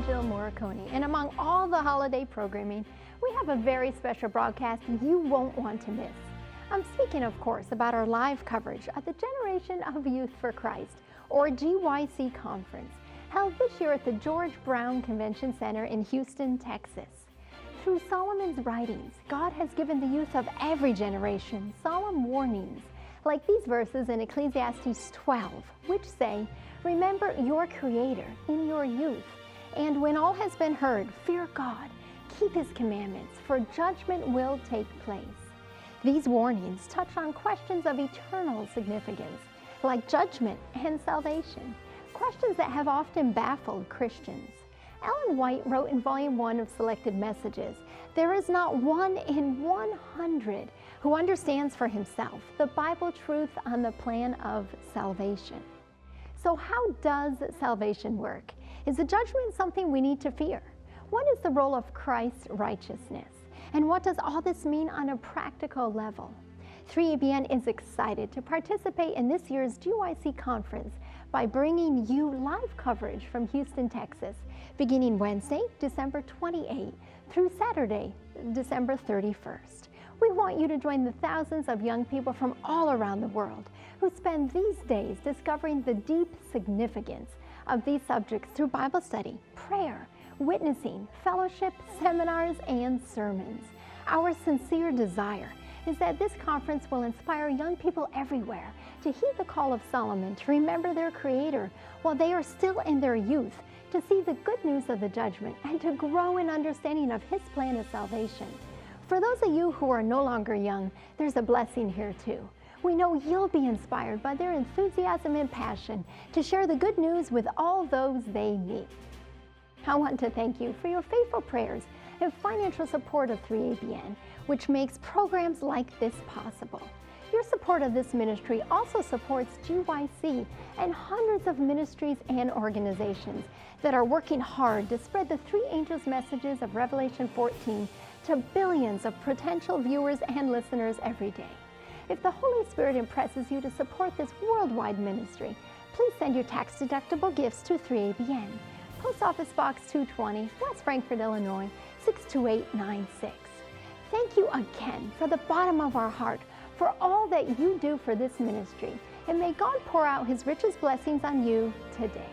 Jill Morikone, and among all the holiday programming, we have a very special broadcast you won't want to miss. I'm speaking, of course, about our live coverage of the Generation of Youth for Christ, or GYC conference, held this year at the George Brown Convention Center in Houston, Texas. Through Solomon's writings, God has given the youth of every generation solemn warnings, like these verses in Ecclesiastes 12, which say, "Remember your Creator in your youth, and when all has been heard, fear God, keep His commandments, for judgment will take place." These warnings touch on questions of eternal significance, like judgment and salvation, questions that have often baffled Christians. Ellen White wrote in Volume 1 of Selected Messages, "There is not one in 100 who understands for himself the Bible truth on the plan of salvation." So how does salvation work? Is the judgment something we need to fear? What is the role of Christ's righteousness? And what does all this mean on a practical level? 3ABN is excited to participate in this year's GYC conference by bringing you live coverage from Houston, Texas, beginning Wednesday, December 28th through Saturday, December 31st. We want you to join the thousands of young people from all around the world who spend these days discovering the deep significance of these subjects through Bible study, prayer, witnessing, fellowship, seminars, and sermons. Our sincere desire is that this conference will inspire young people everywhere to heed the call of Solomon to remember their Creator while they are still in their youth, to see the good news of the judgment, and to grow in understanding of His plan of salvation. For those of you who are no longer young, there's a blessing here too. We know you'll be inspired by their enthusiasm and passion to share the good news with all those they meet. I want to thank you for your faithful prayers and financial support of 3ABN, which makes programs like this possible. Your support of this ministry also supports GYC and hundreds of ministries and organizations that are working hard to spread the three angels' messages of Revelation 14 to billions of potential viewers and listeners every day. If the Holy Spirit impresses you to support this worldwide ministry, please send your tax-deductible gifts to 3ABN. Post Office Box 220, West Frankfort, Illinois, 62896. Thank you again from the bottom of our heart for all that you do for this ministry, and may God pour out His richest blessings on you today.